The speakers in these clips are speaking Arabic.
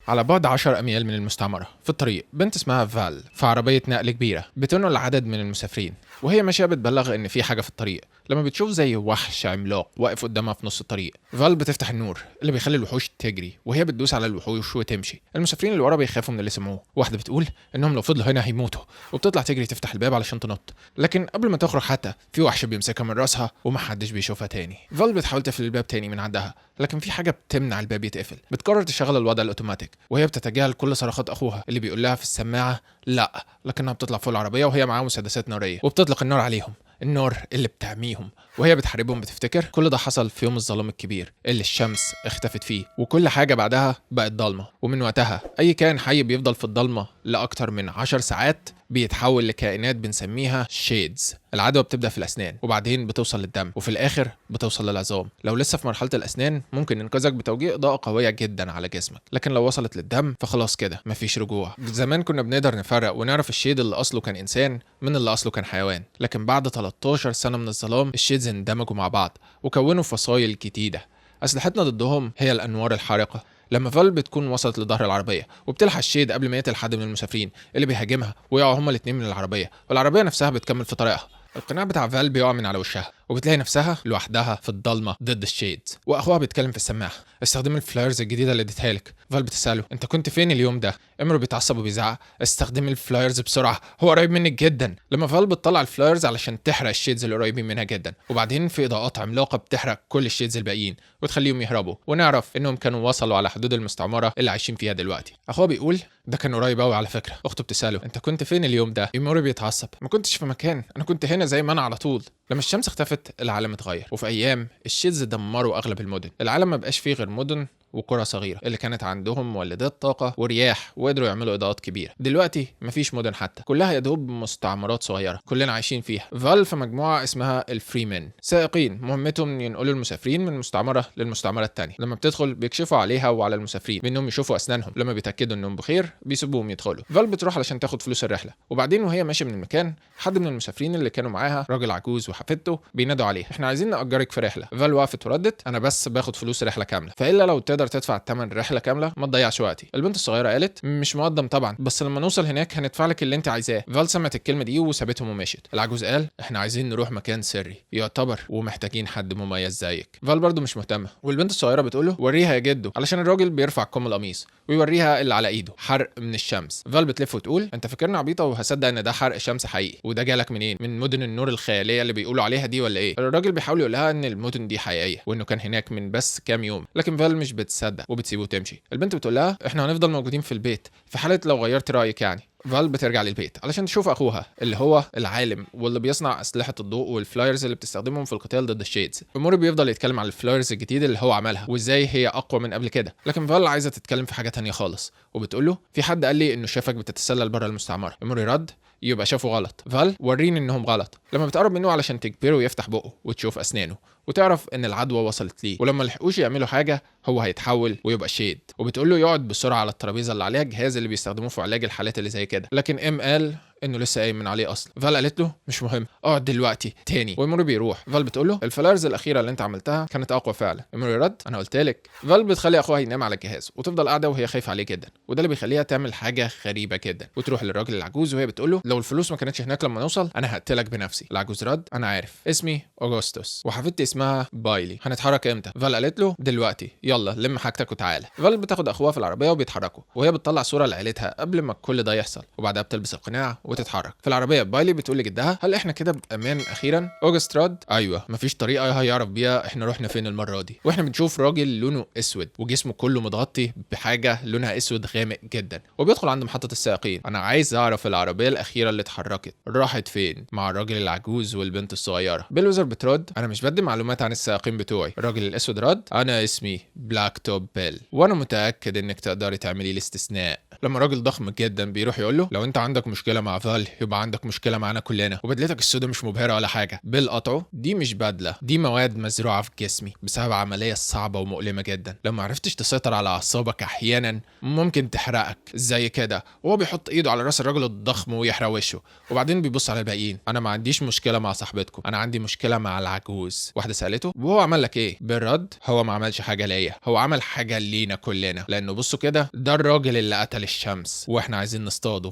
على بعد 10 أميال من المستعمرة في الطريق بنت اسمها فال في عربية نقل كبيرة بتنقل عدد من المسافرين، وهي ماشية بتبلغ إن في حاجة في الطريق لما بتشوف زي وحش عملاق واقف قدامها في نص الطريق. فال بتفتح النور اللي بيخلي الوحوش تجري وهي بتدوس على الوحوش وتمشي. المسافرين اللي ورا بيخافوا من اللي سمعوه، واحدة بتقول إنهم لو فضلوا هنا هيموتوا، وبتطلع تجري تفتح الباب علشان تنط، لكن قبل ما تخرج حتى في وحش بيمسكها من راسها ومحدش بيشوفها تاني. فال بتحاول تقفل الباب تاني من عندها، لكن في حاجة بتمنع الباب يتقفل. بتقرر تشغل الوضع الأوتوماتيك وهي بتتجاهل كل صرخات أخوها اللي بيقول لها في السماعة لا، لكنها بتطلع فوق العربية وهي معاها مسدسات نارية وبتطلق النار عليهم، النار اللي بتعميهم وهي بتحاربهم. بتفتكر كل ده حصل في يوم الظلام الكبير اللي الشمس اختفت فيه وكل حاجة بعدها بقت ضلمة، ومن وقتها أي كائن حي بيفضل في الضلمة لأكتر من 10 ساعات بيتحول لكائنات بنسميها شيدز. العدوى بتبدأ في الأسنان وبعدين بتوصل للدم وفي الآخر بتوصل للعظام. لو لسه في مرحلة الأسنان ممكن ينقذك بتوجيه إضاءة قوية جدا على جسمك، لكن لو وصلت للدم فخلاص كده مفيش رجوع. زمان كنا بنقدر نفرق ونعرف الشيد اللي أصله كان إنسان من اللي أصله كان حيوان، لكن بعد 13 سنة من الظلام الشيدز اندمجوا مع بعض وكونوا فصائل جديدة. أسلحتنا ضدهم هي الأنوار الحارقة. لما فال بتكون وصلت لظهر العربيه وبتلحق الشيد قبل ما يقتل حد من المسافرين اللي بيهاجمها ويقعوا هما الاتنين من العربيه، والعربيه نفسها بتكمل في طريقها. القناع بتاع فال بيقع من على وشها وبتلاقي نفسها لوحدها في الضلمه ضد الشيد، واخوها بيتكلم في السماعه. استخدم الفلايرز الجديده اللي اديتها لك. فال بتساله انت كنت فين اليوم ده؟ امرو بيتعصب وبيزعق استخدم الفلايرز بسرعه، هو قريب منك جدا. لما فال بتطلع الفلايرز علشان تحرق الشيدز اللي قريبين منها جدا، وبعدين في اضاءات عملاقه بتحرق كل الشيدز الباقيين وتخليهم يهربوا، ونعرف انهم كانوا وصلوا على حدود المستعمره اللي عايشين فيها دلوقتي. اخوها بيقول ده كان قريب قوي على فكره. اخته بتساله انت كنت فين اليوم ده؟ امرو بيتعصب ما كنتش في مكان، انا كنت هنا زي ما انا على طول. لما الشمس اختفت العالم اتغير، وفي ايام الشيدز دمروا اغلب المدن. العالم ما بقاش فيه غير مدن وقرى صغيره اللي كانت عندهم مولدات طاقه ورياح وقدروا يعملوا اضاءات كبيره. دلوقتي مفيش مدن حتى، كلها يا دوب مستعمرات صغيره كلنا عايشين فيها. فال في مجموعه اسمها الفريمن، سائقين مهمتهم ينقلوا المسافرين من مستعمره للمستعمره الثانيه. لما بتدخل بيكشفوا عليها وعلى المسافرين بانهم يشوفوا اسنانهم، لما بيتاكدوا انهم بخير بيسيبوهم يدخلوا. فال بتروح علشان تاخد فلوس الرحله، وبعدين وهي ماشيه من المكان حد من المسافرين اللي كانوا معاها راجل عجوز وحفيدته بينادوا عليها احنا عايزين نأجرك في رحله. فال وقفت وردت انا بس باخد فلوس رحله كامله، فالا لو تقدر تدفع الثمن رحله كامله ما تضيعش وقتي. البنت الصغيره قالت مش مقدم طبعا، بس لما نوصل هناك هندفع لك اللي انت عايزاه. فال سمعت الكلمه دي وسابتهم ومشيت. العجوز قال احنا عايزين نروح مكان سري يعتبر ومحتاجين حد مميز زيك. فال برضو مش مهتمه، والبنت الصغيره بتقول له وريها يا جدو، علشان الراجل بيرفع كم القميص ويوريها اللي على ايده حرق من الشمس. فال بتلف وتقول انت فاكرني عبيطه وهصدق ان ده حرق شمس حقيقي؟ وده جالك منين؟ من مدن النور الخياليه اللي بيقولوا عليها دي ولا ايه؟ الراجل بيحاول يقول لها ان المدن دي حقيقيه وانه كان هناك من بس كام يوم، لكن فال مش بتصدق وبتسيبه تمشي. البنت بتقول لها احنا هنفضل موجودين في البيت في حاله لو غيرت رايك يعني. فال بترجع للبيت علشان تشوف اخوها اللي هو العالم واللي بيصنع اسلحه الضوء والفلايرز اللي بتستخدمهم في القتال ضد الشيدز. اموري بيفضل يتكلم عن الفلايرز الجديده اللي هو عملها وازاي هي اقوى من قبل كده، لكن فال عايزه تتكلم في حاجه تانية خالص وبتقول له في حد قال لي انه شافك بتتسلل بره المستعمره. اموري رد يبقى شافوا غلط. فال وريني انهم غلط. لما بتقرب منه علشان تجبره يفتح بقه وتشوف اسنانه وتعرف ان العدوى وصلت ليه، ولما لحقوش يعملوا حاجه هو هيتحول ويبقى شيد. وبتقول له يقعد بسرعه على الترابيزه اللي عليها الجهاز اللي بيستخدموه في علاج الحالات اللي زي كده، لكن قال انه لسه قايم من عليه اصلا. فال قالت له مش مهم اقعد دلوقتي تاني، واموري بيروح. فال بتقول له الفلايرز الاخيره اللي انت عملتها كانت اقوى فعلا. اموري رد انا قلت لك. فال بتخلي اخوها ينام على الجهاز وتفضل قاعده وهي خايفه عليه جدا، وده اللي بيخليها تعمل حاجه غريبه جدا وتروح للراجل العجوز وهي بتقول له لو الفلوس ما كانتش هناك لما نوصل انا هقتلك بنفسي. العجوز رد انا عارف اسمي اوغسطس وحفيدتي اسمها بايلي، هنتحرك امتى؟ فال قالت له دلوقتي يلا لم حاجتك وتعالى. فال بتاخد اخوها في العربيه وبيتحركوا وهي بتطلع صوره لعيلتها قبل ما كل ده يحصل، وبعدها بتلبس القناع وتتحرك. في العربيه بايلي بتقول لجدها هل احنا كده بامان اخيرا؟ اوجست رد ايوه مفيش طريقه هيعرف بيها احنا رحنا فين المره دي. واحنا بنشوف راجل لونه اسود وجسمه كله متغطي بحاجه لونها اسود غامق جدا، وبيدخل عند محطه السائقين. انا عايز اعرف العربيه الاخيره اللي اتحركت راحت فين مع الراجل العجوز والبنت الصغيره. بيلوزر بترد انا مش بدي معلومات عن السائقين بتوعي. الراجل الاسود رد انا اسمي بلاك توب بيل وانا متاكد انك تقدري تعملي الاستثناء. لما راجل ضخم جدا بيروح يقول له لو انت عندك مشكله مع فال يبقى عندك مشكله معانا كلنا، وبدلتك السوداء مش مبهره ولا حاجه. بيل قطعه دي مش بدله، دي مواد مزروعه في جسمي بسبب عمليه صعبه ومؤلمه جدا. لو ما عرفتش تسيطر على اعصابك احيانا ممكن تحرقك زي كده. وهو بيحط ايده على راس الراجل الضخم ويحرق وشه، وبعدين بيبص على الباقيين. انا ما عنديش مشكله مع صاحبتكم، انا عندي مشكله مع العجوز. واحده سالته وهو عمل لك ايه؟ بالرد هو ما عملش حاجه ليا، هو عمل حاجه لينا كلنا، لانه بصوا كده ده الراجل اللي قتل الشمس واحنا عايزين نصطاده.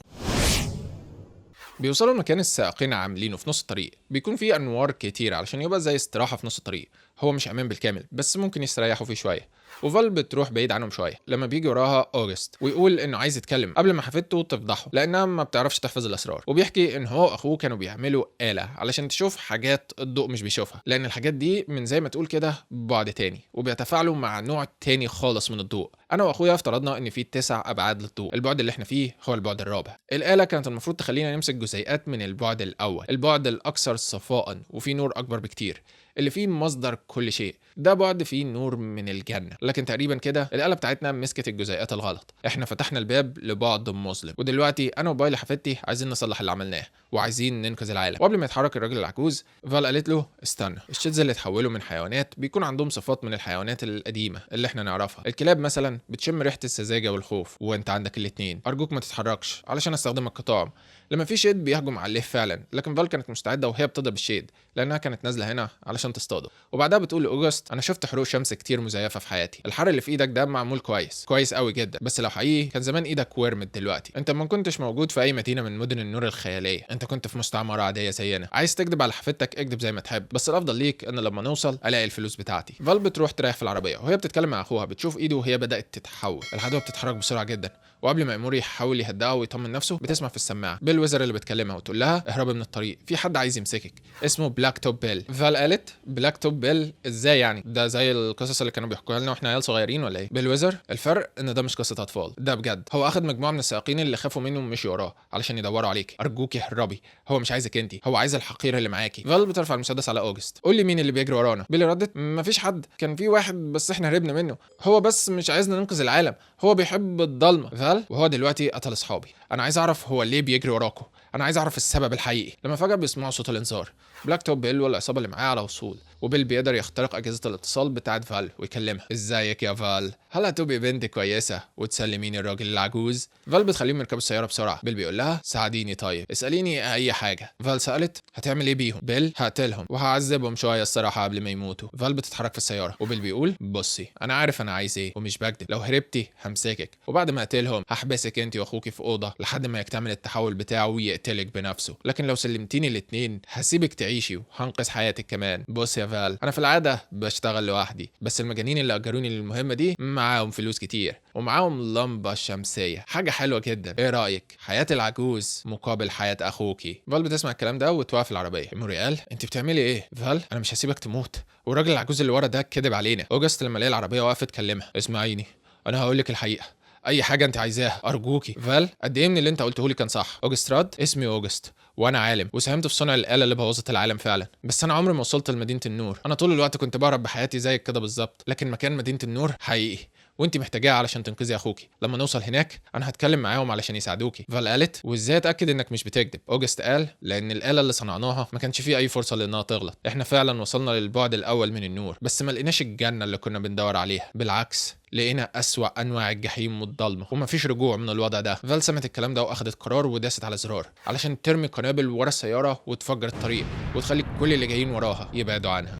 بيوصلوا المكان السائقين عاملينه في نص الطريق، بيكون فيه انوار كتير علشان يبقى زي استراحه في نص الطريق. هو مش امان بالكامل بس ممكن يستريحوا فيه شويه. وفال بتروح بعيد عنهم شويه لما بيجي وراها اوجست ويقول انه عايز يتكلم قبل ما حفيدته تفضحه لانها ما بتعرفش تحفظ الاسرار. وبيحكي ان هو واخوه كانوا بيعملوا آلة علشان تشوف حاجات الضوء مش بيشوفها، لان الحاجات دي من زي ما تقول كده بعد تاني وبيتفاعلوا مع نوع تاني خالص من الضوء. انا واخويا افترضنا ان في 9 ابعاد للضوء، البعد اللي احنا فيه هو البعد الرابع. الآلة كانت المفروض تخلينا نمسك جزيئات من البعد الاول، البعد الاكثر صفاء وفيه نور اكبر بكتير، اللي فيه مصدر كل شيء. ده بعد فيه نور من الجنة. لكن تقريبا كده الآلة بتاعتنا مسكت الجزيئات الغلط، احنا فتحنا الباب لبعد مظلم. ودلوقتي انا وبايلي حفيدتي عايزين نصلح اللي عملناه وعايزين ننقذ العالم. وقبل ما يتحرك الراجل العجوز فال قالت له استنى، الشيتز اللي اتحولوا من حيوانات بيكون عندهم صفات من الحيوانات القديمة اللي احنا نعرفها. الكلاب مثلا بتشم ريحة السذاجة والخوف، وانت عندك الاتنين. ارجوك ما تتحركش علشان استخدمك كطعم لما في شيد بيهجم عليه فعلا. لكن فال كانت مستعده وهي بتضرب الشيد لانها كانت نازله هنا علشان تصطاده. وبعدها بتقول لاوجست انا شفت حروق شمس كتير مزيفه في حياتي، الحر اللي في ايدك ده معمول كويس قوي جدا، بس لو حقيقي كان زمان ايدك ورمت دلوقتي. انت ما كنتش موجود في اي مدينه من مدن النور الخياليه، انت كنت في مستعمره عاديه زينا. عايز تكذب على حفيدتك اكذب زي ما تحب، بس الافضل ليك ان لما نوصل الاقي الفلوس بتاعتي. فال بتروح تريح في العربيه وهي بتتكلم مع اخوها، بتشوف ايده وهي بدات تتحول، العدوى بتتحرك بسرعه جدا. وقبل ما اموري يحاول يهداها ويطمن نفسه بتسمع في السماعه بيل ويزر اللي بتكلمها وتقول لها اهربي من الطريق، في حد عايز يمسكك اسمه بلاك توب بيل. فال قالت بلاك توب بيل ازاي يعني؟ ده زي القصص اللي كانوا بيحكوها لنا واحنا عيال صغيرين ولا ايه؟ بيل ويزر الفرق ان ده مش قصه اطفال، ده بجد. هو اخد مجموعه من السائقين اللي خافوا منه ومشي وراه علشان يدوروا عليك. ارجوكي اهربي، هو مش عايزك انت، هو عايز الحقيره اللي معاكي. فال بترفع المسدس على اوجست. قول لي مين اللي بيجري ورانا؟ بيل ردت مفيش حد، كان في واحد بس احنا هربنا منه، هو بس مش عايزنا ننقذ العالم، هو بيحب الضلمه. فال وهو دلوقتي قتل اصحابي، انا عايز اعرف هو ليه بيجري وراكم، انا عايز اعرف السبب الحقيقي. لما فجاه بيسمعوا صوت الانذار، بلاك توب بيل والعصابه اللي معاه على وصول، وبيل بيقدر يخترق اجهزه الاتصال بتاعت فال ويكلمها. ازيك يا فال، هل هتبقي بنت كويسه وتسلميني الراجل العجوز؟ فال بتخليهم يركبوا السياره بسرعه. بيل بيقول لها ساعديني طيب، اساليني اي حاجه. فال سالت هتعمل ايه بيهم؟ بيل هقتلهم وهعذبهم شويه الصراحه قبل ما يموتوا. فال بتتحرك في السياره وبيل بيقول بصي انا عارف انا عايز ايه ومش بكدب، لو هربتي همسكك وبعد ما اقتلهم هحبسك انت واخوكي في اوضه لحد ما يكتمل التحول بتاعه ويقتلك بنفسه، لكن لو سلمتيني الاتنين هسيبك تعيشي وهنقذ حياتك كمان. بص يا فال انا في العاده بشتغل لوحدي، بس المجانين اللي اجروني للمهمه دي معاهم فلوس كتير ومعاهم لمبه شمسيه، حاجه حلوه جدا، ايه رايك؟ حياه العجوز مقابل حياه اخوكي. فال بتسمع الكلام ده وتوقف العربيه. موريال انت بتعملي ايه؟ فال انا مش هسيبك تموت، والراجل العجوز اللي ورا ده كذب علينا. اوجست لما لقى العربيه وقفت كلمها اسمعيني انا هقول لك الحقيقه، اي حاجه انت عايزاها ارجوكي. فال قد ايه من اللي انت قلته لي كان صح؟ اوجست رد اسمي اوجست وانا عالم وساهمت في صنع الآلة اللي بوظت العالم فعلا، بس انا عمري ما وصلت لمدينة النور، انا طول الوقت كنت بهرب بحياتي زيك كده بالظبط، لكن مكان مدينة النور حقيقي وانت محتاجاها علشان تنقذي اخوكي. لما نوصل هناك انا هتكلم معاهم علشان يساعدوكي. فال قالت وازاي اتاكد انك مش بتكذب؟ اوجست قال لان الآلة اللي صنعناها ما كانش فيه اي فرصه لانها تغلط، احنا فعلا وصلنا للبعد الاول من النور بس ما لقيناش الجنه اللي كنا بندور عليها، بالعكس لقينا أسوأ أنواع الجحيم والضلمة ومفيش رجوع من الوضع ده. فال سمعت الكلام ده وأخدت قرار وداست على زرار علشان ترمي قنابل ورا السيارة وتفجر الطريق وتخلي كل اللي جايين وراها يبعدوا عنها.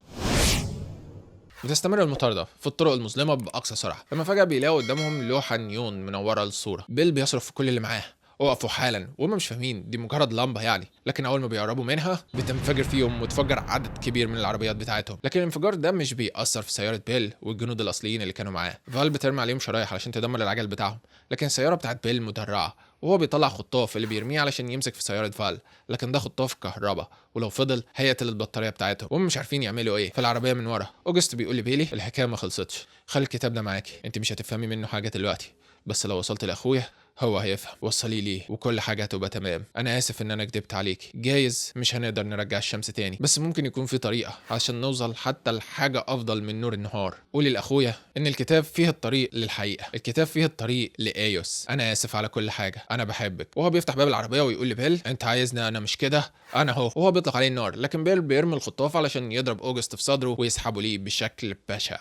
بتستمر المطاردة في الطرق المظلمة بأقصى سرعة لما فجأة بيلاقوا قدامهم لوحة نيون منورة للصورة. بيل بيصرف في كل اللي معاه وقفوا حالا وهم مش فاهمين دي مجرد لمبه يعني، لكن اول ما بيقربوا منها بتنفجر فيهم وتفجر عدد كبير من العربيات بتاعتهم. لكن الانفجار ده مش بيأثر في سياره بيل والجنود الاصليين اللي كانوا معاه. فال بترمي عليهم شرايح علشان تدمر العجل بتاعهم، لكن السياره بتاعت بيل مدرعه وهو بيطلع خطاف اللي بيرميه علشان يمسك في سياره فال، لكن ده خطاف كهرباء ولو فضل هيقتل البطاريه بتاعتهم وهم مش عارفين يعملوا ايه. في العربيه من ورا اوجست بيقول لبيلي الحكايه ما خلصتش، خلي الكتاب ده معاكي، انت مش هتفهمي منه حاجه دلوقتي، بس لو وصلت لاخويا هو هيفهم. وصلي ليه وكل حاجه هتبقى تمام. انا اسف ان انا كدبت عليك، جايز مش هنقدر نرجع الشمس تاني، بس ممكن يكون في طريقه عشان نوصل حتى لحاجه افضل من نور النهار. قولي لاخويا ان الكتاب فيه الطريق للحقيقه، الكتاب فيه الطريق لايوس. انا اسف على كل حاجه، انا بحبك. وهو بيفتح باب العربيه ويقول لبيل انت عايزني انا مش كده؟ انا اهو. وهو بيطلق عليه النار، لكن بيل بيرمي الخطاف علشان يضرب اوجست في صدره ويسحبه ليه بشكل بشع.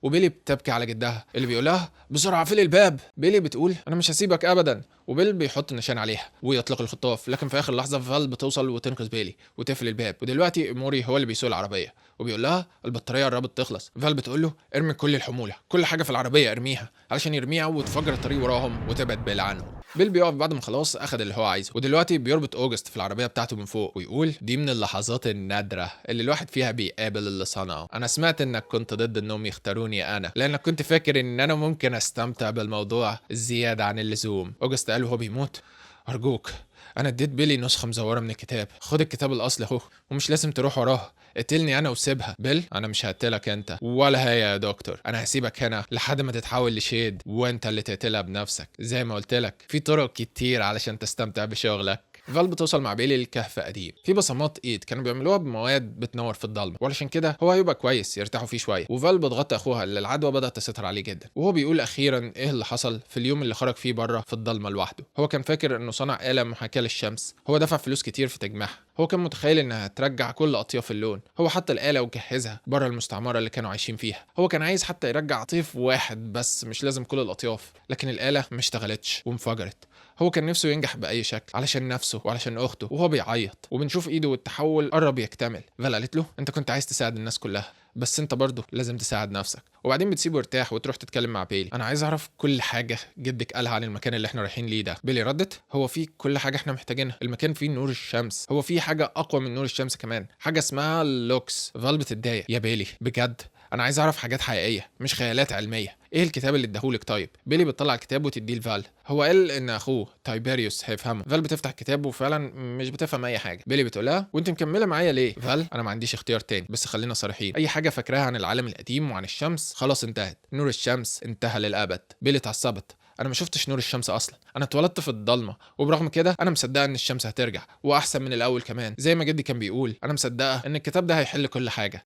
وبيلي بتبكي على جدها اللي بيقولها بسرعه اقفلي الباب. بيلي بتقول انا مش هسيبك ابدا، وبيل بيحط النشان عليها ويطلق الخطاف، لكن في اخر لحظه فال بتوصل وتنقذ بيلي وتقفل الباب. ودلوقتي موري هو اللي بيسوق العربيه وبيقول لها البطاريه قربت تخلص. فال بتقول له ارمي كل الحموله، كل حاجه في العربيه ارميها، علشان يرميها وتفجر الطريق وراهم وتبعد بيل عنهم. بيل بيقف بعد ما خلاص اخد اللي هو عايزه، ودلوقتي بيربط اوجست في العربيه بتاعته من فوق ويقول دي من اللحظات النادره اللي الواحد فيها بيقابل اللي صنعه. انا سمعت انك كنت ضد انهم يختاروني انا لانك كنت فاكر ان انا ممكن استمتع بالموضوع زياده عن اللزوم. اوجست قال وهو بيموت ارجوك، انا اديت بيلي نسخه مزوره من الكتاب، خد الكتاب الاصلي اهو ومش لازم تروح وراها، قتلني انا وسيبها. بيل انا مش هقتلك انت ولا هي يا دكتور، انا هسيبك هنا لحد ما تتحول لشيد وانت اللي تقتلها بنفسك. زي ما قلت لك في طرق كتير علشان تستمتع بشغلك. فال بتوصل مع بيلي لكهف قديم في بصمات ايد كانوا بيعملوها بمواد بتنور في الضلمه، وعلشان كده هو هيبقى كويس يرتاحوا فيه شويه. وفال بتغطي اخوها اللي العدوى بدات تسيطر عليه جدا، وهو بيقول اخيرا ايه اللي حصل في اليوم اللي خرج فيه بره في الضلمه لوحده. هو كان فاكر انه صنع آلة محاكاه للشمس، هو دفع فلوس كتير في تجميعها، هو كان متخيل انها ترجع كل اطياف اللون، هو حط الآلة وجهزها بره المستعمره اللي كانوا عايشين فيها. هو كان عايز حتى يرجع طيف واحد بس، مش لازم كل الاطياف، لكن الآلة ما اشتغلتش وانفجرت. هو كان نفسه ينجح بأي شكل علشان نفسه وعلشان أخته، وهو بيعيط وبنشوف إيده والتحول قرب يكتمل. فال قالت له أنت كنت عايز تساعد الناس كلها، بس أنت برضه لازم تساعد نفسك. وبعدين بتسيبه يرتاح وتروح تتكلم مع بيلي. أنا عايز أعرف كل حاجة جدك قالها عن المكان اللي إحنا رايحين ليه ده. بيلي ردت هو فيه كل حاجة إحنا محتاجينها، المكان فيه نور الشمس، هو فيه حاجة أقوى من نور الشمس كمان، حاجة اسمها لوكس. فال بتتضايق يا بيلي بجد انا عايز اعرف حاجات حقيقيه مش خيالات علميه. ايه الكتاب اللي اداهولك؟ طيب بيلي بتطلع الكتاب وتديه لفال، هو قال ان اخوه تايبيريوس هيفهمه. فال بتفتح الكتاب وفعلا مش بتفهم اي حاجه. بيلي بتقولها وانت مكمله معايا ليه؟ فال انا ما عنديش اختيار تاني، بس خلينا صريحين، اي حاجه فاكراها عن العالم القديم وعن الشمس خلاص انتهت، نور الشمس انتهى للابد. بيلي اتعصبت انا ما شفتش نور الشمس اصلا، انا اتولدت في الضلمه، وبرغم كده انا مصدقه ان الشمس هترجع واحسن من الاول كمان زي ما جدي كان بيقول. انا مصدقه ان الكتاب ده هيحل كل حاجه.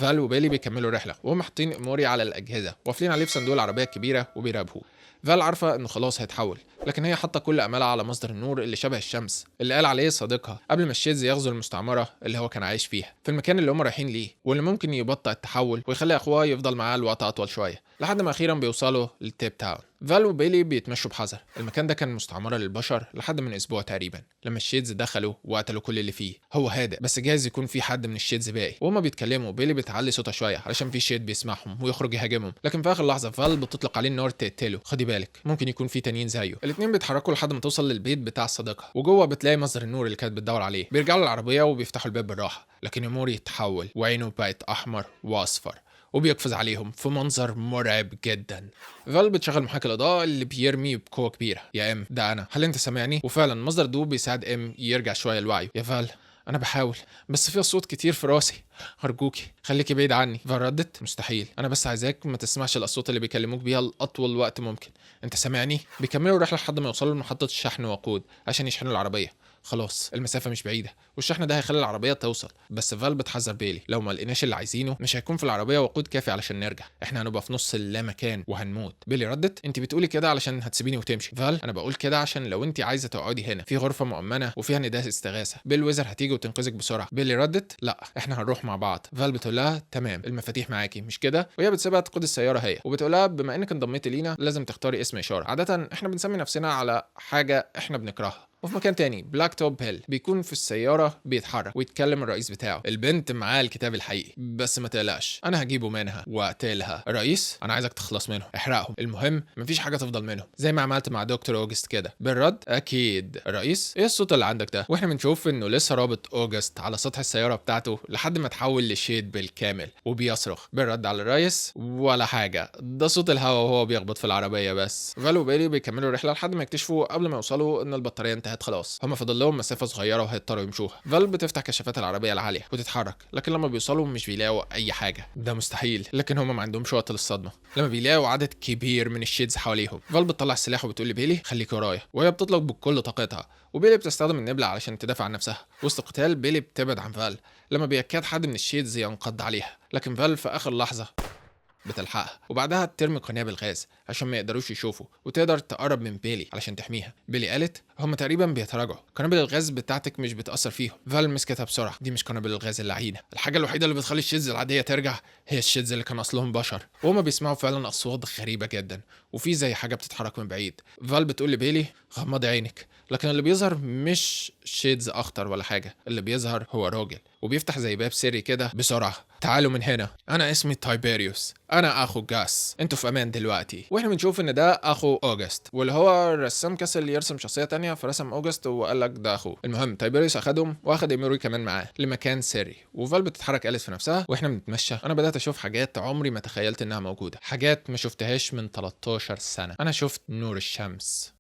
فال وبيلي بيكملوا رحله وهم حاطين موري على الاجهزه وقافلين عليه في صندوق العربيه الكبيره وبيراقبوه. فال عارفه انه خلاص هيتحول، لكن هي حاطه كل املها على مصدر النور اللي شبه الشمس اللي قال عليه صديقها قبل ما الشيدز يغزو المستعمره اللي هو كان عايش فيها في المكان اللي هم رايحين ليه، واللي ممكن يبطئ التحول ويخلي اخوها يفضل معاه الوقت اطول شويه لحد ما اخيرا بيوصلوا للتيب تاون. فال وبيلي بيتمشوا بحذر، المكان ده كان مستعمره للبشر لحد من اسبوع تقريبا لما الشيدز دخلوا وقتلوا كل اللي فيه. هو هادئ بس جايز يكون في حد من الشيدز باقي. وهما بيتكلموا بيلي بتعلي صوتها شويه علشان في شيد بيسمعهم ويخرج يهاجمهم، لكن في اخر لحظه فال بتطلق عليه النار تقتله. خدي بالك ممكن يكون في تانيين زيه. الاتنين بيتحركوا لحد ما توصل للبيت بتاع صديقها، وجوه بتلاقي مصدر النور اللي كانت بتدور عليه. بيرجعوا للعربيه وبيفتحوا الباب بالراحه، لكن موري يتحول وعينه بقت احمر واصفر وبيقفز عليهم في منظر مرعب جدا. فال بتشغل محاك الاضاءه اللي بيرمي بقوه كبيره يا ام ده انا، هل انت سامعني؟ وفعلا مصدر الضوء بيساعد ام يرجع شويه لوعيه. يا فال انا بحاول بس في صوت كتير في راسي، ارجوكي خليكي بعيد عني. فال ردت مستحيل، انا بس عايزاك ما تسمعش الاصوات اللي بيكلموك بيها لاطول وقت ممكن. انت سامعني؟ بيكملوا الرحله لحد ما يوصلوا لمحطه الشحن وقود عشان يشحنوا العربيه. خلاص المسافه مش بعيده والشحن ده هيخلي العربيه توصل، بس فال بتحذر بيلي لو ما لقيناش اللي عايزينه مش هيكون في العربيه وقود كافي علشان نرجع، احنا هنبقى في نص اللامكان وهنموت. بيلي ردت انت بتقولي كده علشان هتسيبيني وتمشي. فال انا بقول كده عشان لو انت عايزه تقعدي هنا في غرفه مؤمنه وفيها نداء استغاثه، بيل ويزر هتيجي وتنقذك بسرعه. بيلي ردت لا احنا هنروح مع بعض. فال بتقول لها تمام المفاتيح معاكي مش كده، وهي بتسيبها تقود السياره هي، وبتقول لها بما انك انضميتي لينا لازم تختاري اسم اشاره، عاده احنا بنسمي نفسنا على حاجه احنا بنكرهها. وفي مكان تاني بلاك توب هيل بيكون في السياره بيتحرك ويتكلم الرئيس بتاعه. البنت معاه الكتاب الحقيقي بس ما تقلقش انا هجيبه منها واقتلها. الرئيس انا عايزك تخلص منهم احرقهم، المهم مفيش حاجه تفضل منهم زي ما عملت مع دكتور اوجست كده. بالرد اكيد. الرئيس ايه الصوت اللي عندك ده؟ واحنا بنشوف انه لسه رابط اوجست على سطح السياره بتاعته لحد ما تحول لشيد بالكامل وبيصرخ. بالرد على الرئيس ولا حاجه، ده صوت الهواء وهو بيخبط في العربيه بس. فال وبيلي بيكملوا الرحله لحد ما يكتشفوا قبل ما يوصلوا ان البطاريه انتهت انتهت خلاص، هما فاضل لهم مسافه صغيره وهيضطروا يمشوها. فال بتفتح كشافات العربيه العاليه وتتحرك، لكن لما بيوصلوا مش بيلاقوا اي حاجه. ده مستحيل، لكن هما ما عندهمش وقت للصدمه. لما بيلاقوا عدد كبير من الشيدز حواليهم، فال بتطلع السلاح وبتقول لبيلي خليك ورايا، وهي بتطلق بكل طاقتها. وبيلي بتستخدم النبله علشان تدافع عن نفسها. وسط قتال بيلي بتبعد عن فال لما بيكاد حد من الشيدز ينقض عليها، لكن فال في اخر لحظه بتلحقها، وبعدها ترمي قنابل غاز عشان ما يقدروش يشوفوا، وتقدر تقرب من بيلي علشان تحميها. بيلي قالت هم تقريبا بيتراجعوا، قنابل الغاز بتاعتك مش بتأثر فيهم. فال مسكتها بسرعة، دي مش قنابل الغاز اللعينة، الحاجة الوحيدة اللي بتخلي الشيدز العادية ترجع هي الشيدز اللي كان أصلهم بشر. وهما بيسمعوا فعلا أصوات غريبة جدا، وفي زي حاجة بتتحرك من بعيد. فال بتقول لبيلي غمضي عينك، لكن اللي بيظهر مش شيدز أخطر ولا حاجة، اللي بيظهر هو راجل وبيفتح زي باب سري كده بسرعة. تعالوا من هنا، أنا اسمي تايبيريوس، أنا أخو جاس، أنتوا في أمان دلوقتي. وإحنا بنشوف إن ده أخو أوجست، واللي هو رسام كسل يرسم شخصية تانية فرسم أوجست وقال لك ده أخوه. المهم تايبيريوس أخدهم وأخد إيموري كمان معاه لمكان سري، وفال بتتحرك قالت في نفسها. وإحنا بنتمشى أنا بدأت أشوف حاجات عمري ما تخيلت إنها موجودة، حاجات ما شفتهاش من 13 سنة. أنا شفت نور الشمس.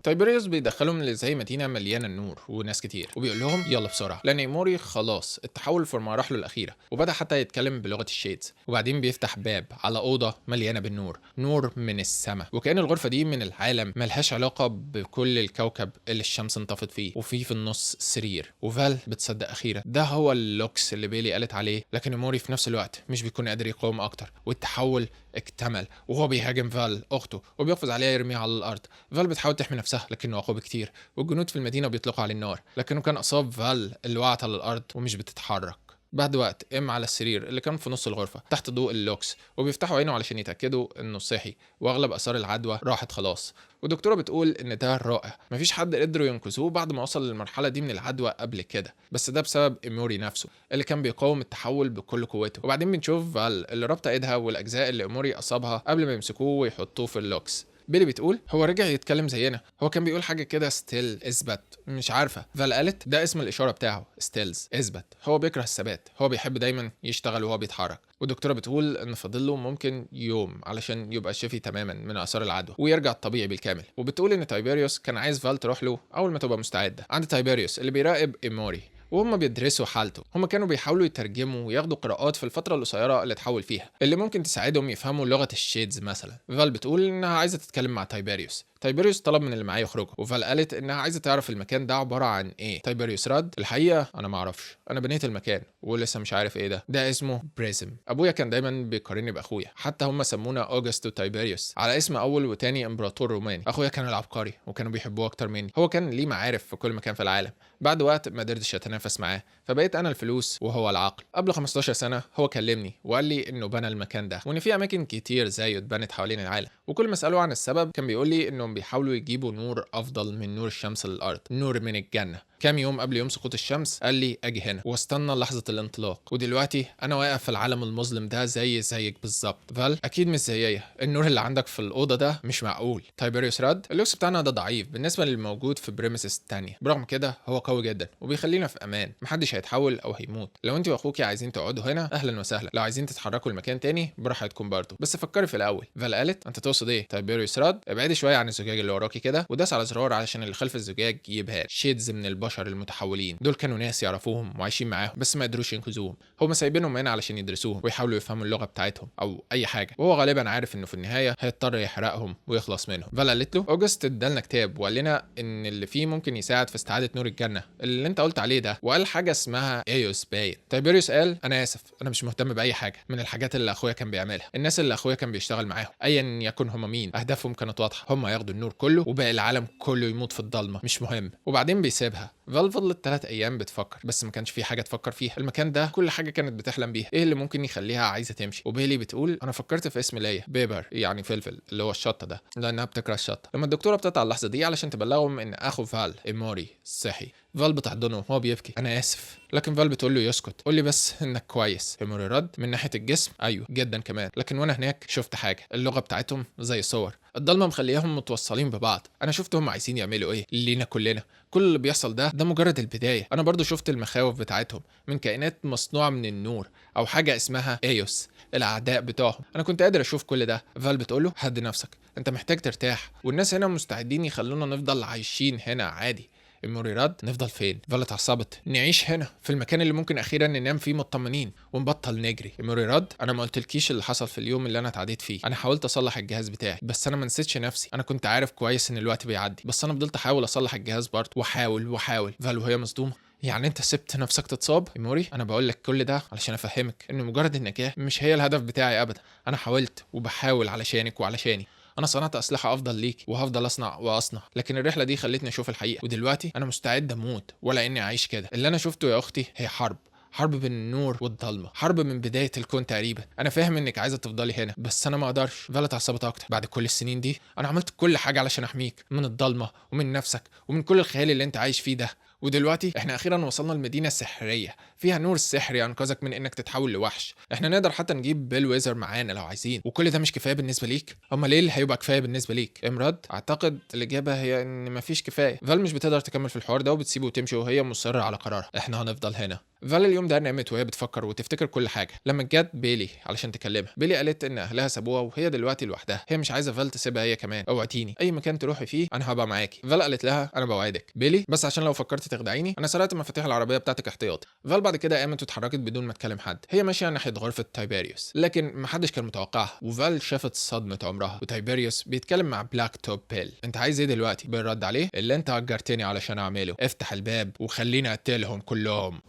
تايبيريوس بيدخلهم لزي مدينه مليانه نور وناس كتير، وبيقول لهم يلا بسرعه لان ايموري خلاص التحول في مراحله الاخيره، وبدا حتى يتكلم بلغه الشيدز. وبعدين بيفتح باب على اوضه مليانه بالنور، نور من السماء، وكأن الغرفه دي من العالم ملهاش علاقه بكل الكوكب اللي الشمس انطفت فيه. وفي النص سرير، وفال بتصدق اخيرا ده هو اللوكس اللي بيلي قالت عليه. لكن ايموري في نفس الوقت مش بيكون قادر يقاوم اكتر، والتحول اكتمل وهو بيهاجم فال اخته وبيقفز عليها يرميها على الارض. فال بتحاول تحمي نفسها لكنه اقوى بكتير، والجنود في المدينه بيطلقوا عليه النار، لكنه كان اصاب فال اللي وقعت على الارض ومش بتتحرك. بعد وقت على السرير اللي كان في نص الغرفه تحت ضوء اللوكس، وبيفتحوا عينه علشان يتاكدوا انه صحي واغلب اثار العدوى راحت خلاص. والدكتوره بتقول ان ده رائع، مفيش حد قدروا ينقذوه بعد ما وصل للمرحله دي من العدوى قبل كده، بس ده بسبب ايموري نفسه اللي كان بيقاوم التحول بكل قوته. وبعدين بنشوف فال اللي رابطه ايدها والاجزاء اللي ايموري اصابها قبل ما يمسكوه ويحطوه في اللوكس. بيلي بتقول هو رجع يتكلم زينا، هو كان بيقول حاجه كده ستيل اثبت، مش عارفه. فال قالت ده اسم الاشاره بتاعه ستيلز اثبت، هو بيكره الثبات، هو بيحب دايما يشتغل وهو بيتحرك. والدكتوره بتقول ان فاضل له ممكن يوم علشان يبقى شفي تماما من اثار العدوى ويرجع الطبيعي بالكامل. وبتقول ان تايبيريوس كان عايز فال تروح له اول ما تبقى مستعده عند تايبيريوس اللي بيراقب ايموري، وهم بيدرسوا حالته. هم كانوا بيحاولوا يترجموا وياخدوا قراءات في الفتره القصيره اللي اتحول فيها اللي ممكن تساعدهم يفهموا لغه الشيدز مثلا. فال بتقول انها عايزه تتكلم مع تايبيريوس. تايبيريوس طلب من اللي معاه يخرجوا، وفال قالت انها عايزه تعرف المكان ده عباره عن ايه. تايبيريوس رد الحقيقه انا ما اعرفش، انا بنيت المكان ولسه مش عارف ايه ده اسمه بريزم. ابويا كان دايما بيقارني باخويا، حتى هم سمونا اوجستو تايبيريوس على اسم اول وتاني امبراطور روماني. اخويا كان العبقري وكانوا بيحبوه اكتر مني، هو كان ليه معارف في كل مكان في العالم. بعد وقت ما قدرتش اتنافس معاه فبقيت انا الفلوس وهو العقل. قبل 15 سنه هو كلمني وقال لي انه بنى المكان ده وان في اماكن كتير زيه اتبنت حوالين العالم، وكل ما اساله عن السبب كان بيقول لي انهم بيحاولوا يجيبوا نور افضل من نور الشمس للارض، نور من الجنه. كام يوم قبل يوم سقوط الشمس قال لي اجي هنا واستنى لحظه الانطلاق، ودلوقتي انا واقف في العالم المظلم ده زيك بالظبط. فال اكيد مش زيي، النور اللي عندك في الاوضه ده مش معقول. تايبيريوس رد اللوكس بتاعنا ده ضعيف بالنسبه للموجود في بريمسس الثانيه، برغم كده هو قوي جدا وبيخلينا في امان، محدش هيتحول او هيموت. لو انت واخوكي عايزين تقعدوا هنا اهلا وسهلا، لو عايزين تتحركوا لمكان تاني براحتكم برضه، بس فكري في الاول. فال قالت انت تقصد ايه؟ تايبيريوس رد ابعدي شويه عن الزجاج اللي وراكي كده، وداس على زرار علشان اللي خلف الزجاج يبهر شيدز من البشر المتحولين. دول كانوا ناس يعرفوهم وعايشين معاهم بس ما قدروش ينقذوهم، هم سايبينهم هنا علشان يدرسوهم ويحاولوا يفهموا اللغه بتاعتهم او اي حاجه، وهو غالبا عارف انه في النهايه هيضطر يحرقهم ويخلص منهم. فال قالت له اوجست ادالنا كتاب وقال لنا ان اللي فيه ممكن يساعد في استعاده نور الجنه اللي انت قلت عليه ده، وقال حاجه اسمها ايوس باين. تايبيريوس قال انا اسف، انا مش مهتم باي حاجه من الحاجات اللي اخويا كان بيعملها. الناس اللي اخويا كان بيشتغل معاهم ايا يكن هم مين، اهدافهم كانت واضحه، هم ياخدوا النور كله وباقي العالم كله يموت في الضلمه، مش مهم. وبعدين بيسيبها. فال فضلت 3 ايام بتفكر، بس ما كانش في حاجه تفكر فيها. المكان ده كل حاجه كانت بتحلم بيها، ايه اللي ممكن يخليها عايزه تمشي؟ وبيلي بتقول انا فكرت في اسم ليا، بيبر يعني فلفل اللي هو الشطه ده، لانها بتكره الشطه. لما الدكتوره بتقطع اللحظه دي علشان تبلغهم ان اخو فال ايموري صحي، فال بتحضنه وهو بيبكي. انا اسف. لكن فال بتقول له يسكت، قول لي بس انك كويس. ايموري رد من ناحيه الجسم ايوه جدا كمان، لكن وانا هناك شفت حاجه، اللغه بتاعتهم زي صور، الضلمه مخليهم متوصلين ببعض. انا شفت هم عايزين يعملوا ايه لينا كلنا. كل اللي بيحصل ده مجرد البدايه. انا برضو شفت المخاوف بتاعتهم من كائنات مصنوعه من النور او حاجه اسمها ايوس، الاعداء بتوعهم. انا كنت قادر اشوف كل ده. فال بتقول له هدي نفسك، انت محتاج ترتاح، والناس هنا مستعدين يخلونا نفضل عايشين هنا عادي. ايموري رد نفضل فين؟ فال اتعصبت. نعيش هنا في المكان اللي ممكن اخيرا ننام فيه مطمنين ونبطل نجري. ايموري رد انا ما قلتلكيش اللي حصل في اليوم اللي انا اتعديت فيه. انا حاولت اصلح الجهاز بتاعي بس انا ما نسيتش نفسي. انا كنت عارف كويس ان الوقت بيعدي بس انا فضلت احاول اصلح الجهاز برضه واحاول. فال وهي مصدومه يعني انت سبت نفسك تتصاب؟ ايموري انا بقول لك كل ده علشان افهمك ان مجرد النجاة مش هي الهدف بتاعي ابدا. انا حاولت وبحاول علشانك وعلشاني. انا صنعت اسلحه افضل ليك وهفضل اصنع، لكن الرحله دي خلتني اشوف الحقيقه، ودلوقتي انا مستعد اموت ولا اني اعيش كده. اللي انا شفته يا اختي هي حرب بين النور والضلمه، حرب من بدايه الكون تقريبا. انا فاهم انك عايزه تفضلي هنا بس انا ما اقدرش. فالا اتعصبت اكتر. بعد كل السنين دي انا عملت كل حاجه علشان احميك من الضلمه ومن نفسك ومن كل الخيال اللي انت عايش فيه ده، ودلوقتي احنا اخيرا وصلنا لمدينه سحريه فيها نور سحري ينقذك من انك تتحول لوحش. احنا نقدر حتى نجيب بيل ويزر معانا لو عايزين، وكل ده مش كفايه بالنسبه ليك؟ امال ايه اللي هيبقى كفايه بالنسبه ليك؟ امراد اعتقد الاجابه هي ان مفيش كفايه. فال مش بتقدر تكمل في الحوار ده وبتسيبه وتمشي وهي مصره على قرارها. احنا هنفضل هنا. فال اليوم ده نامت وهي بتفكر وتفتكر كل حاجه لما جت بيلي علشان تكلمها. بيلي قالت ان اهلها سابوها وهي دلوقتي لوحدها، هي مش عايزه فال تسيبها هي كمان. اوعديني اي مكان تروحي فيه انا هبقى معاكي. فال قالت لها انا بوعدك بيلي، بس عشان لو فكرتي تخدعيني انا سرقت مفاتيح العربيه بتاعتك احتياطي. فال بعد كده قامت واتحركت بدون ما تكلم حد. هي ماشيه ناحيه غرفه تايبيريوس لكن محدش كان متوقعها، وفال شافت صدمه عمرها وتايبيريوس بيتكلم مع بلاك توب بيل. انت عايز ايه دلوقتي؟ بيل رد عليه اللي انت اجرتني علشان اعمله، افتح الباب وخليني اقتلهم كلهم.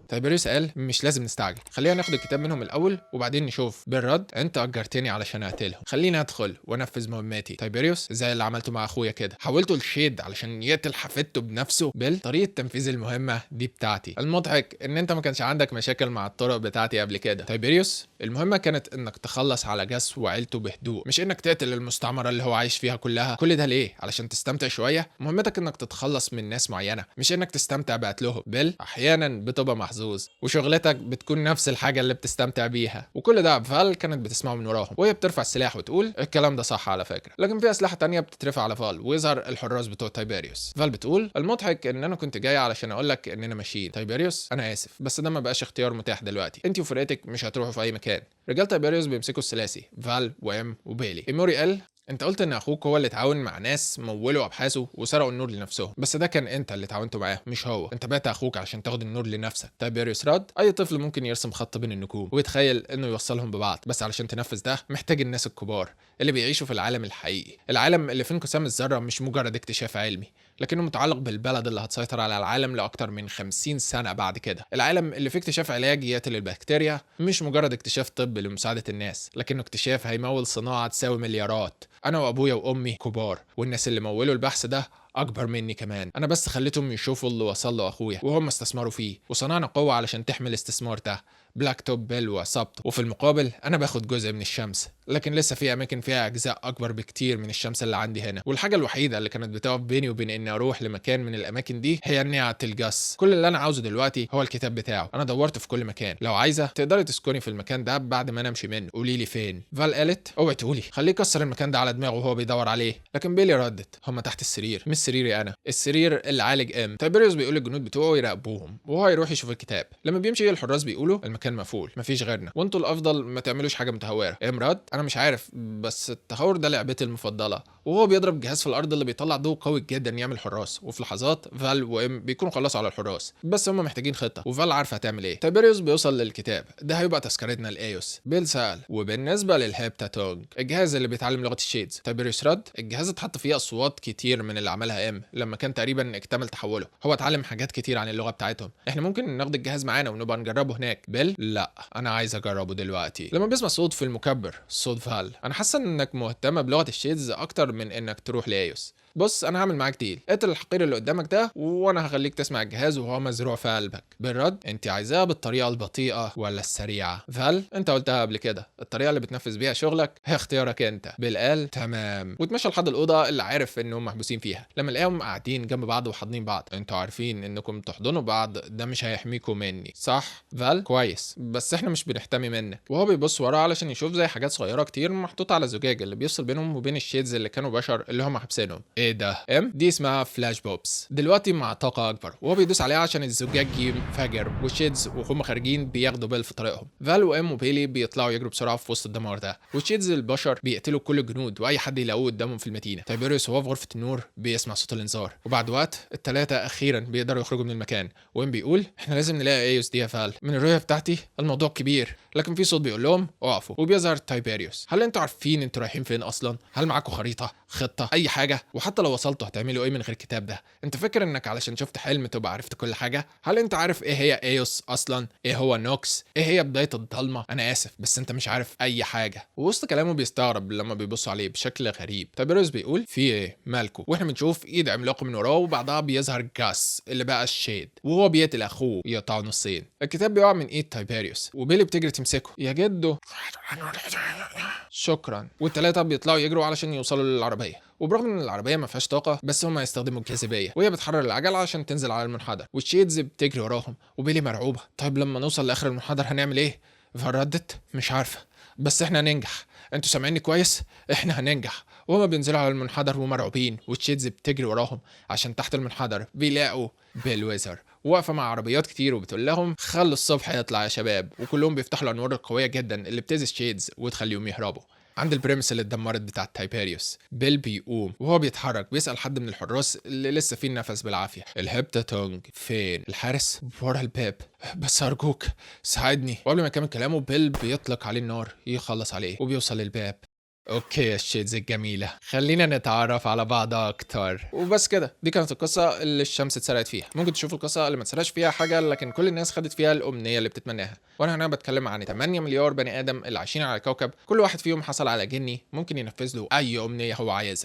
تايبيريوس قال مش لازم نستعجل، خلينا ناخد الكتاب منهم الاول وبعدين نشوف. بالرد انت اجرتني علشان اقتلهم، خليني ادخل وانفذ مهماتي. تايبيريوس زي اللي عملته مع اخويا كده، حولته لشيد علشان يقتل حفيدته بنفسه. بيل طريقه تنفيذ المهمه دي بتاعتي. المضحك ان انت ما كانش عندك مشاكل مع الطرق بتاعتي قبل كده. تايبيريوس المهمه كانت انك تخلص على جاس وعيلته بهدوء، مش انك تقتل المستعمره اللي هو عايش فيها كلها. كل ده ليه؟ علشان تستمتع شويه؟ مهمتك انك تتخلص من ناس معينه مش انك تستمتع بقتلهم. بيل احيانا بتبقى محظوظ وشغلتك بتكون نفس الحاجه اللي بتستمتع بيها، وكل ده فال كانت بتسمعه من وراهم وهي بترفع السلاح وتقول الكلام ده صح على فكره. لكن في اسلحه تانية بتترفع على فال ويظهر الحراس بتوع تايبيريوس. فال بتقول المضحك ان انا كنت جاي علشان اقول لك اننا ماشيين. تايبيريوس انا اسف بس ده ما بقاش اختيار متاح دلوقتي، انت وفرقتك مش هتروحوا في اي مكان. رجال تايبيريوس بيمسكوا الثلاثي فال وام وبيلي. ايموري قال انت قلت ان اخوك هو اللي تعاون مع ناس مولوا ابحاثه وسرقوا النور لنفسهم، بس ده كان انت اللي تعاونته معاه مش هو. انت بعت اخوك عشان تاخد النور لنفسك. تايبيريوس رد اي طفل ممكن يرسم خط بين النجوم ويتخيل انه يوصلهم ببعض، بس علشان تنفذ ده محتاج الناس الكبار اللي بيعيشوا في العالم الحقيقي، العالم اللي فيه انقسام الذره مش مجرد اكتشاف علمي لكنه متعلق بالبلد اللي هتسيطر على العالم لاكتر من 50 سنه بعد كده، العالم اللي فيه اكتشاف علاج يقتل البكتيريا مش مجرد اكتشاف طب لمساعده الناس لكنه اكتشاف هيمول صناعه تساوي مليارات. انا وابويا وامي كبار والناس اللي مولوا البحث ده اكبر مني كمان، انا بس خليتهم يشوفوا اللي وصل له اخويا وهم استثمروا فيه وصنعنا قوه علشان تحمي الاستثمار ده بلاك توب بيل وعصابته، وفي المقابل انا باخد جزء من الشمس لكن لسه في اماكن فيها اجزاء اكبر بكتير من الشمس اللي عندي هنا، والحاجه الوحيده اللي كانت بتقف بيني وبين اني اروح لمكان من الاماكن دي هي نعة الجس. كل اللي انا عاوزه دلوقتي هو الكتاب بتاعه، انا دورت في كل مكان، لو عايزه تقدري تسكني في المكان ده بعد ما انا امشي منه، قولي لي فين. فال قالت اوعي تقولي، خليه يكسر المكان ده على دماغه وهو بيدور عليه. لكن بيلي ردت هم تحت السرير، مش سريري انا، السرير اللي عالج ام. تايبيريوس بيقول للجنود بتوعه يراقبوهم وهو يروح يشوف الكتاب. لما بيمشي الحراس بيقولوا المكان مقفول مفيش غيرنا وانتوا الافضل ما تعملوش حاجه متهوره. ام رد انا مش عارف بس التهور ده لعبتي المفضله، وهو بيضرب جهاز في الارض اللي بيطلع ضوء قوي جدا يعمل حراس، وفي لحظات فال وام بيكونوا خلصوا على الحراس بس هم محتاجين خطه وفال عارفه هتعمل ايه. تايبيريوس بيوصل للكتاب ده هيبقى تذكرتنا لايوس. بيل سال وبالنسبه للهيبتاتونج الجهاز اللي بيتعلم لغه الشيدز. تايبيريوس رد الجهاز اتحط فيه اصوات كتير من اللي عملها ام لما كان تقريبا اكتمل تحوله، هو اتعلم حاجات كتير عن اللغه بتاعتهم، احنا ممكن ناخد الجهاز معانا ونبقى نجربه هناك. بيل لا انا عايز اجربه دلوقتي. لما بيسمع صوت في المكبر صوت فال انا حاسه انك مهتمه بلغه الشيدز اكتر من انك تروح لايوس. بص انا هعمل معاك ديل، اقتل الحقير اللي قدامك ده وانا هخليك تسمع الجهاز وهو مزروع في قلبك. بالرد انت عايزاها بالطريقه البطيئه ولا السريعه؟ فال انت قلتها قبل كده، الطريقه اللي بتنفذ بيها شغلك هي اختيارك انت. بالقال تمام، وتمشى لحد الاوضه اللي عارف انهم محبوسين فيها. لما الاقيهم قاعدين جنب بعض وحاضنين بعض، انتوا عارفين انكم تحضنوا بعض ده مش هيحميكم مني صح؟ فال كويس، بس احنا مش بنحتمي منك. وهو بيبص وراه علشان يشوف زي حاجات صغيره كتير محطوطه على الزجاج اللي بيفصل بينهم وبين الشيدز اللي كانوا بشر اللي هم حابسينهم. ايه ده؟ دي اسمها فلاش بوبس، دلوقتي مع طاقه اكبر. وهو بيدوس عليها عشان الزجاج ينفجر، والشيدز وهم خارجين بياخدوا بيل في طريقهم. فال وبيلي بيطلعوا يجروا بسرعه في وسط الدمار ده، والشيدز البشر بيقتلوا كل الجنود واي حد يلاقوه قدامهم في المدينه. تايبيريوس وهو في غرفه النور بيسمع صوت الانذار، وبعد وقت الثلاثه اخيرا بيقدروا يخرجوا من المكان. بيقول احنا لازم نلاقي ايوس دي يا فال، من الرؤيه بتاعتي الموضوع كبير. لكن في صوت بيقول لهم اقفوا، وبيظهر تايبيريوس. هل انتوا عارفين انتوا رايحين فين اصلا؟ هل معاكم خريطه، خطه، اي حاجه؟ وحتى لو وصلتوا هتعملوا ايه من غير الكتاب ده؟ انت فاكر انك علشان شفت حلم تبقى عرفت كل حاجه؟ هل انت عارف ايه هي ايوس اصلا؟ ايه هو نوكس؟ ايه هي بدايه الضلمه؟ انا اسف بس انت مش عارف اي حاجه. ووسط كلامه بيستغرب لما بيبصوا عليه بشكل غريب. تايبيريوس بيقول في ايه مالكو؟ واحنا بنشوف ايد عملاقه من وراه، وبعدها بيظهر جاس اللي بقى الشيد وهو بيقتل اخوه يقطعه نصين. الكتاب بيقع من ايد تايبيريوس وبيلي بتجري تمسكه. يا جدو شكرا. والثلاثه بيطلعوا يجروا علشان يوصلوا للعربيه، وبرغم ان العربيه ما فيهاش طاقه بس هم هيستخدموا الجاذبيه، وهي بتحرر العجل عشان تنزل على المنحدر، والشيدز بتجري وراهم. وبيلي مرعوبه، طيب لما نوصل لاخر المنحدر هنعمل ايه؟ فردت مش عارفه بس احنا هننجح. انتوا سامعيني كويس؟ احنا هننجح. وهما بينزلوا على المنحدر ومرعوبين، والشيدز بتجري وراهم عشان تحت المنحدر بيلاقوا بيل ويزر واقفه مع عربيات كتير وبتقول لهم خلوا الصبح يطلع يا شباب. وكلهم بيفتحوا الانوار القويه جدا اللي بتأذي الشيدز وتخليهم يهربوا. عند البريمس اللي اتدمرت بتاعه تايبيريوس، بيل بيقوم وهو بيتحرك بيسأل حد من الحراس اللي لسه فيه النفس بالعافيه، الهبتاتونج فين؟ الحارس ورا الباب، بس ارجوك ساعدني. وقبل ما يكمل كلامه بيل بيطلق عليه النار يخلص عليه، وبيوصل للباب. اوكي يا الشيدز الجميلة، خلينا نتعرف على بعض اكتر. وبس كده، دي كانت القصة اللي الشمس اتسرقت فيها. ممكن تشوف القصة اللي ما اتسرقش فيها حاجة لكن كل الناس خدت فيها الامنية اللي بتتمناها. وانا هنا بتكلم عن 8 مليار بني ادم اللي عايشين على الكوكب، كل واحد فيهم حصل على جني ممكن ينفذ له اي امنية هو عايزها.